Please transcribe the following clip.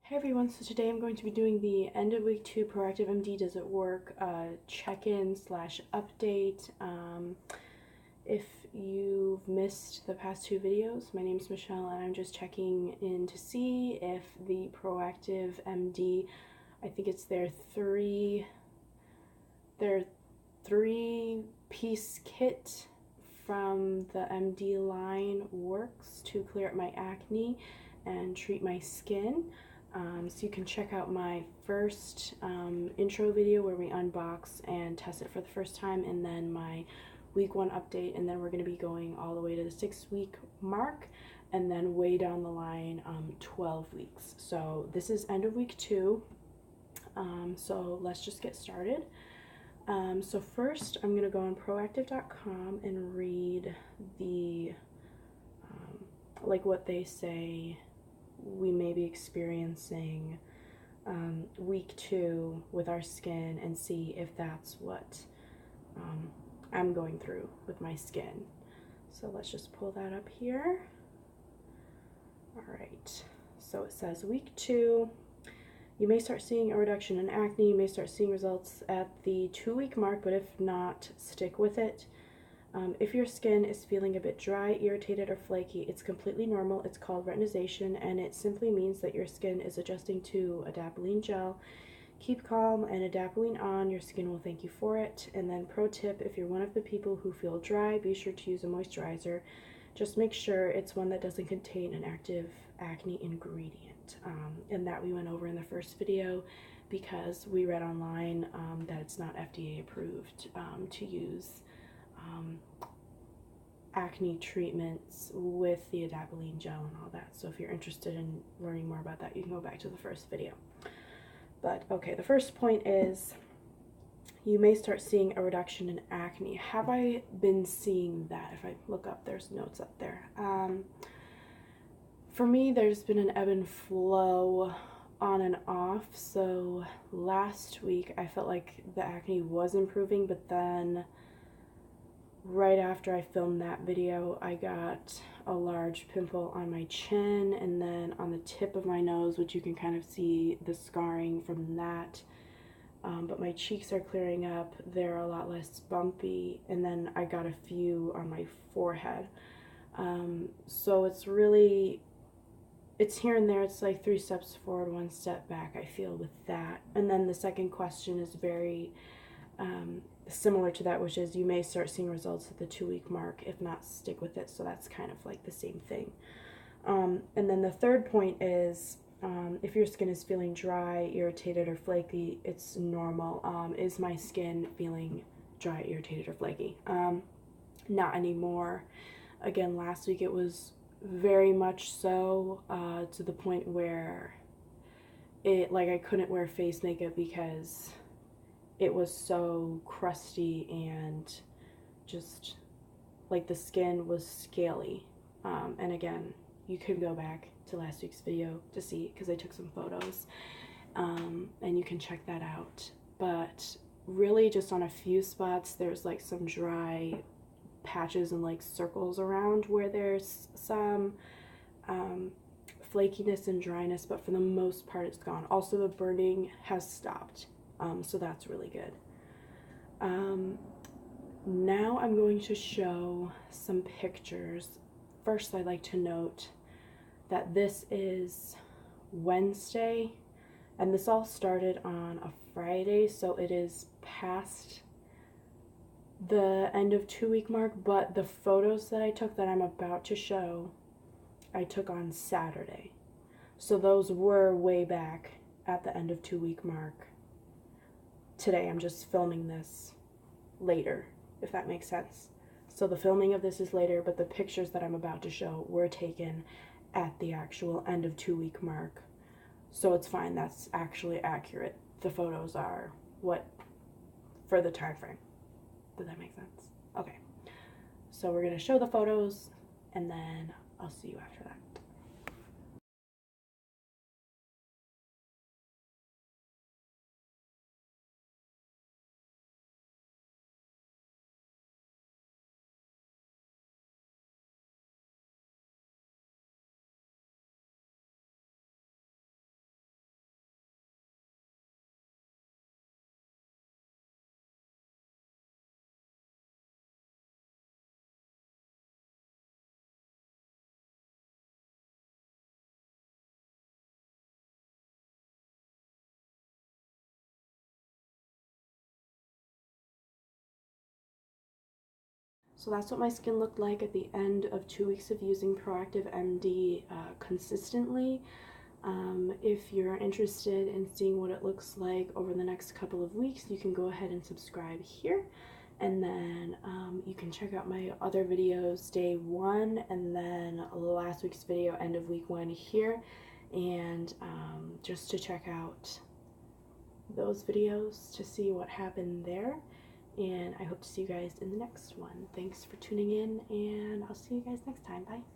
Hey everyone, so today I'm going to be doing the end of week 2 Proactiv MD Does It Work check-in slash update. If you've missed the past 2 videos, my name is Michelle and I'm just checking in to see if the Proactiv MD, I think it's their three-piece kit from the MD line works to clear up my acne and treat my skin. So you can check out my first intro video where we unbox and test it for the first time, and then my week 1 update, and then we're going to be going all the way to the 6-week mark, and then way down the line 12 weeks. So this is end of week 2. So let's just get started. So first I'm going to go on proactiv.com and read the like what they say we may be experiencing week 2 with our skin, and see if that's what I'm going through with my skin. So let's just pull that up here. Alright, so it says week 2, you may start seeing a reduction in acne, you may start seeing results at the 2-week mark, but if not, stick with it. If your skin is feeling a bit dry, irritated, or flaky, it's completely normal. It's called retinization, and it simply means that your skin is adjusting to adapalene gel. Keep calm and adapalene on. Your skin will thank you for it. And then pro tip, if you're one of the people who feel dry, be sure to use a moisturizer. Just make sure it's one that doesn't contain an active acne ingredient. And that we went over in the first video, because we read online that it's not FDA approved to use acne treatments with the adapalene gel and all that. So if you're interested in learning more about that, you can go back to the first video. But okay, the first point is you may start seeing a reduction in acne. Have I been seeing that? If I look up, there's notes up there. For me, there's been an ebb and flow on and off. So last week I felt like the acne was improving, but then right after I filmed that video, I got a large pimple on my chin and then on the tip of my nose, which you can kind of see the scarring from that. But my cheeks are clearing up, they're a lot less bumpy, and then I got a few on my forehead. So it's here and there. It's like 3 steps forward, 1 step back, I feel, with that. And then the second question is very similar to that, which is you may start seeing results at the 2-week mark. If not, stick with it. So that's kind of like the same thing. And then the third point is if your skin is feeling dry, irritated, or flaky, it's normal. Is my skin feeling dry, irritated, or flaky? Not anymore. Again, last week it was very much so, to the point where I couldn't wear face makeup because it was so crusty and just like the skin was scaly. And again, you could go back to last week's video to see, because I took some photos, and you can check that out. But really just on a few spots there's like some dry patches and like circles around where there's some flakiness and dryness, but for the most part it's gone. Also, the burning has stopped, so that's really good. Now I'm going to show some pictures. First, I'd like to note that this is Wednesday, and this all started on a Friday, so it is past the end of 2-week mark, but the photos that I took that I'm about to show, I took on Saturday. So those were way back at the end of 2-week mark. Today I'm just filming this later, if that makes sense. So the filming of this is later, but the pictures that I'm about to show were taken at the actual end of 2-week mark. So it's fine, that's actually accurate. The photos are what for the time frame. Does that make sense? Okay. So we're gonna show the photos and then I'll see you after that. So that's what my skin looked like at the end of 2 weeks of using Proactiv MD consistently. If you're interested in seeing what it looks like over the next couple of weeks, you can go ahead and subscribe here. And then you can check out my other videos, day 1, and then last week's video, end of week 1 here. And just to check out those videos to see what happened there. And I hope to see you guys in the next one. Thanks for tuning in, and I'll see you guys next time. Bye.